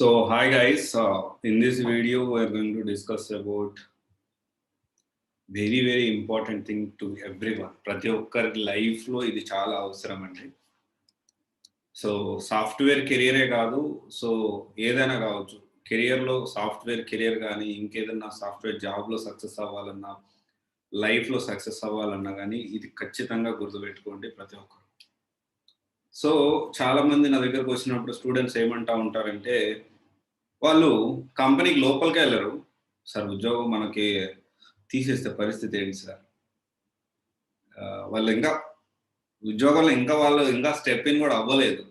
So hi guys, in this video we are going to discuss about very important thing to everyone. ప్రతి ఒక్కరి life లో ఇది చాలా అవసరం అండి. సో సాఫ్ట్వేర్ కెరియరే కాదు, సో ఏదైనా కావచ్చు. కెరియర్లో సాఫ్ట్వేర్ కెరియర్ కానీ ఇంకేదన్నా సాఫ్ట్వేర్ జాబ్లో సక్సెస్ అవ్వాలన్నా, లైఫ్లో సక్సెస్ అవ్వాలన్నా కానీ ఇది ఖచ్చితంగా గుర్తుపెట్టుకోండి ప్రతి ఒక్కరు. సో చాలా మంది నా దగ్గరకు వచ్చినప్పుడు స్టూడెంట్స్ ఏమంటా ఉంటారంటే, వాళ్ళు కంపెనీకి లోపలికే వెళ్ళరు. సార్ ఉద్యోగం మనకి తీసేస్తే పరిస్థితి ఏంటి సార్? వాళ్ళు ఇంకా ఉద్యోగంలో వాళ్ళు ఇంకా స్టెప్ ఇన్ కూడా అవ్వలేదు.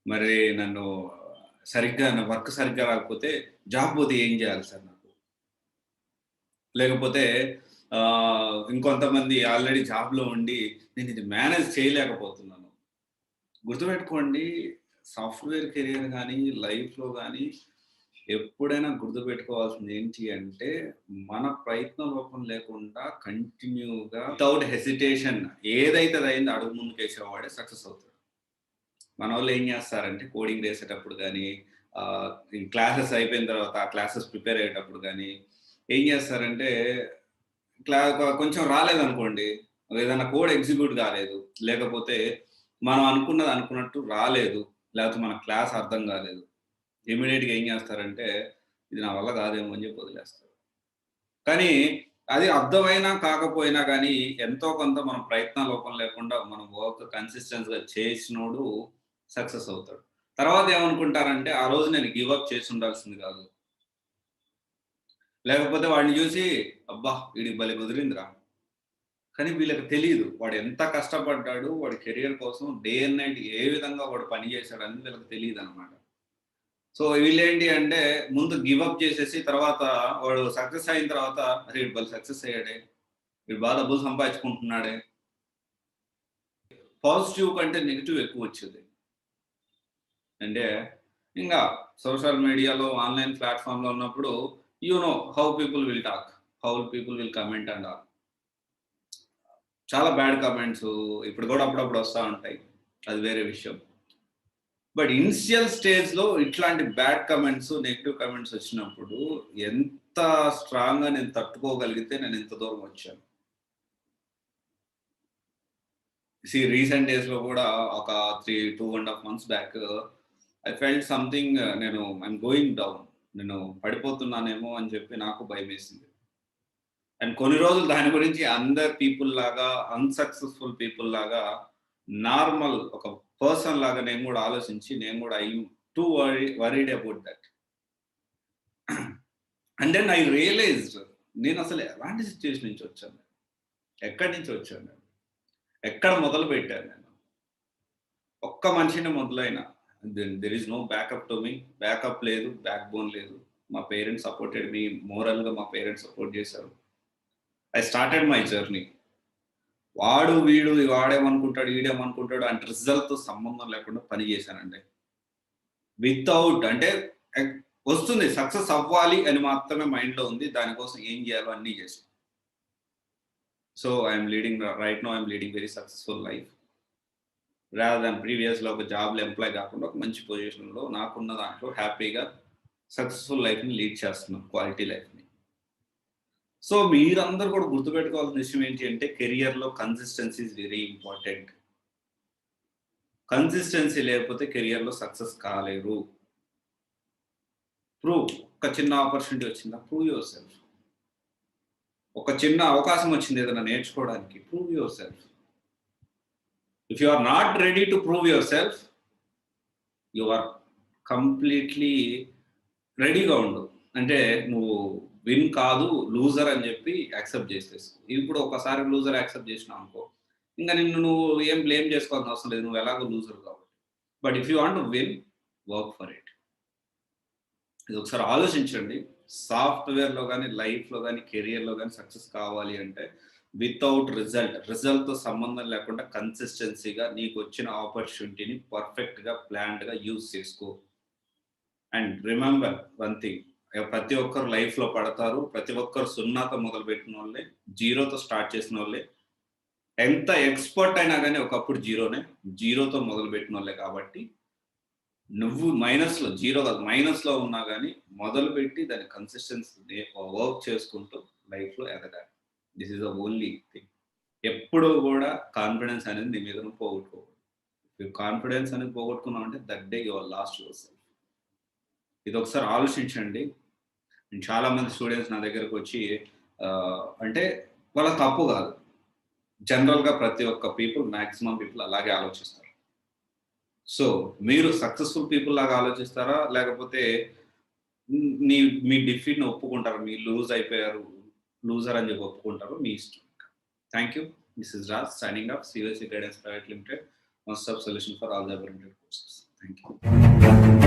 మరి నన్ను నా వర్క్ సరిగ్గా రాకపోతే జాబ్ పోతే ఏం చేయాలి సార్ నాకు? లేకపోతే ఇంకొంతమంది ఆల్రెడీ జాబ్‌లో ఉండి నేను ఇది మేనేజ్ చేయలేకపోతున్నాను. గుర్తుపెట్టుకోండి, సాఫ్ట్‌వేర్ కెరియర్ గానీ, లైఫ్‌లో గానీ ఎప్పుడైనా గుర్తుపెట్టుకోవాల్సింది ఏంటి అంటే, మన ప్రయత్న లోపం లేకుండా కంటిన్యూగా వితౌట్ హెసిటేషన్ ఏదైతే అదయిందో అడుగు ముందుకేసేవాడే సక్సెస్ అవుతాడు. మనోళ్ళు ఏం చేస్తారంటే కోడింగ్ చేసేటప్పుడు గానీ, క్లాసెస్ అయిపోయిన తర్వాత ఆ క్లాసెస్ ప్రిపేర్ అయ్యేటప్పుడు గానీ, ఏం చేస్తారంటే కొంచెం రాలేదనుకోండి, ఏదైనా కోడ్ ఎగ్జిక్యూట్ కాలేదు, లేకపోతే మనం అనుకున్నది అనుకున్నట్టు రాలేదు, లేకపోతే మన క్లాస్ అర్థం కాలేదు, ఇమ్మీడియేట్‌గా ఏం చేస్తారంటే, ఇది నా వల్ల కాదేమో అని చెప్పి వదిలేస్తారు. కానీ అది అర్థమైనా కాకపోయినా గానీ, ఎంతో కొంత మనం ప్రయత్న లోపం లేకుండా మనం వర్క్ కన్సిస్టెన్స్‌గా చేసినోడు సక్సెస్ అవుతాడు. తర్వాత ఏమనుకుంటారంటే, ఆ రోజు నేను గివ్ అప్ చేసి ఉండాల్సింది కాదు. లేకపోతే వాడిని చూసి, అబ్బా! వీడికి భలే కుదిరిందిరా. కానీ వీళ్ళకి తెలీదు. వాడు ఎంత కష్టపడ్డాడు, వాడి కెరియర్ కోసం డే అండ్ నైట్ ఏ విధంగా వాడు పని చేశాడని వీళ్ళకి తెలీదనమాట. సో వీళ్ళేంటి అంటే ముందు గివ్ అప్ చేసేసి తర్వాత వాడు సక్సెస్ అయిన తర్వాత, అరే వీడు భలే సక్సెస్ అయ్యాడే, వీడు బాగా డబ్బులు సంపాదించుకుంటున్నాడే. పాజిటివ్ కంటే నెగెటివ్ ఎక్కువొచ్చేది. అంటే ఇంగా సోషల్ మీడియాలో, ఆన్‌లైన్ ప్లాట్‌ఫార్మ్‌లో ఉన్నప్పుడు you know how people will talk, how people will comment and all. చాలా బ్యాడ్ కామెంట్స్ ఇప్పుడు కూడా అప్పుడప్పుడు వస్తా ఉంటాయి. అది వేరే విషయం. బట్ ఇనిషియల్ స్టేజ్‌లో ఇట్లాంటి బ్యాడ్ కామెంట్స్, నెగెటివ్ కామెంట్స్ వచ్చినప్పుడు ఎంత స్ట్రాంగ్‌గా నేను తట్టుకోగలిగితే నేను ఇంత దూరం వచ్చాను. రీసెంట్ డేస్‌లో కూడా ఒక 2.5 months back I felt something, I'm going down. నేను పడిపోతున్నానేమో అని చెప్పి నాకు భయమేసింది. అండ్ కొన్ని రోజులు దాని గురించి అందరు పీపుల్ లాగా, అన్‌సక్సెస్‌ఫుల్ పీపుల్ లాగా, నార్మల్ ఒక పర్సన్ లాగా నేను కూడా ఆలోచించి నేను కూడా I am too worried about that. And then I realised నేనసలు ఎలాంటి సిట్యుయేషన్ నుంచి వచ్చాను? ఎక్కడి నుంచి వచ్చాను నేను? ఎక్కడ మొదలుపెట్టాను నేను? ఒక్క మనిషిని మొదలైనా there is no backup to me. Backup లేదు, బ్యాక్ బోన్ లేదు. మా పేరెంట్స్ సపోర్టెడ్ మీ. మోరల్‌గా మా పేరెంట్స్ సపోర్ట్ చేశారు. I started my journey. వాడేమనుకుంటాడు, ఈడేమనుకుంటాడు అంటే రిజల్ట్‌తో సంబంధం లేకుండా పని చేశానండి. వితౌట్ అంటే వస్తుంది, సక్సెస్ అవ్వాలి అని మాత్రమే మైండ్‌లో ఉంది. దానికోసం ఏం చేయాలో అన్నీ చేశాను. So I'm leading right now very successful life. Rather than ప్రీవియస్‌లో ఒక జాబ్‌లో ఎంప్లాయ్ కాకుండా ఒక మంచి పొజిషన్‌లో నాకున్న దాంట్లో హ్యాపీగా సక్సెస్‌ఫుల్ లైఫ్‌ని లీడ్ చేస్తున్నాను. క్వాలిటీ లైఫ్‌ని. సో మీరందరూ కూడా గుర్తుపెట్టుకోవాల్సిన విషయం ఏంటి అంటే, కెరియర్‌లో consistency is very important. Consistency లేకపోతే కెరియర్‌లో సక్సెస్ కాలేరు. ఒక చిన్న ఆపర్చునిటీ వచ్చిందా, ప్రూవ్ యువర్ సెల్ఫ్. ఒక చిన్న అవకాశం వచ్చింది ఏదైనా నేర్చుకోవడానికి, prove yourself. If you are not ready to prove yourself, you are completely రెడీగా ఉండు. అంటే నువ్వు విన్ కాదు, లూజర్ అని చెప్పి యాక్సెప్ట్ చేసేసుకో. ఇప్పుడు ఒకసారి లూజర్ యాక్సెప్ట్ చేసినావనుకో, ఇంక నిన్ను నువ్వు ఏం బ్లేమ్ చేసుకోవాల్సిన అవసరం లేదు. నువ్వు ఎలాగో లూజర్ కాబట్టి. But if you want to win, work for it. ఇది ఒకసారి ఆలోచించండి. సాఫ్ట్‌వేర్‌లో గాని, లైఫ్‌లో గాని, కెరియర్‌లో గాని సక్సెస్ కావాలి అంటే వితౌట్ రిజల్ట్‌తో సంబంధం లేకుండా కన్సిస్టెన్సీగా నీకొచ్చిన ఆపర్చునిటీని పర్ఫెక్ట్‌గా, ప్లాన్డ్‌గా యూజ్ చేసుకో. అండ్ రిమెంబర్ వన్ థింగ్, ప్రతి ఒక్కరు లైఫ్‌లో పడతారు. ప్రతి ఒక్కరు సున్నాతో మొదలుపెట్టినోళ్ళే, జీరోతో స్టార్ట్ చేసినోళ్ళే. ఎంత ఎక్స్‌పర్ట్ అయినా గాని ఒకప్పుడు జీరోనే. జీరోతో మొదలుపెట్టినోళ్ళే కాబట్టి నువ్వు మైనస్‌లో, జీరో కాదు మైనస్‌లో ఉన్నా గానీ మొదలుపెట్టి దాన్ని కన్సిస్టెన్సీ వర్క్ చేసుకుంటూ లైఫ్‌లో ఎదగాలి. This is the only thing. ఎప్పుడూ గూడా కాన్ఫిడెన్స్ అనేది నీ మీద నువ్వు పోగొట్టుకోకూడదు. నువ్వు కాన్ఫిడెన్స్ అనేది పోగొట్టుకున్నావంటే that day you have lost yourself. ఇదొకసారి ఆలోచించండి. చాలా మంది స్టూడెంట్స్ నా దగ్గరకొచ్చి అంటే వాళ్ళ తప్పు గాదు. జనరల్‌గా ప్రతి ఒక్క మాక్సిమం పీపుల్ అలాగే ఆలోచిస్తారు. సో, మీరు సక్సెస్‌ఫుల్ పీపుల్ లాగా ఆలోచిస్తారా? లేకపోతే మీ డిఫీట్‌ని ఒప్పుకుంటారా? మీరు లూజ్ అయిపోయారు, లూజర్ అని చెప్పి ఒప్పుకుంటారో మీ ఇష్టం. Thank you. This is Raj signing off. CVC guidance private limited. One stop solution for all the about courses. Thank you.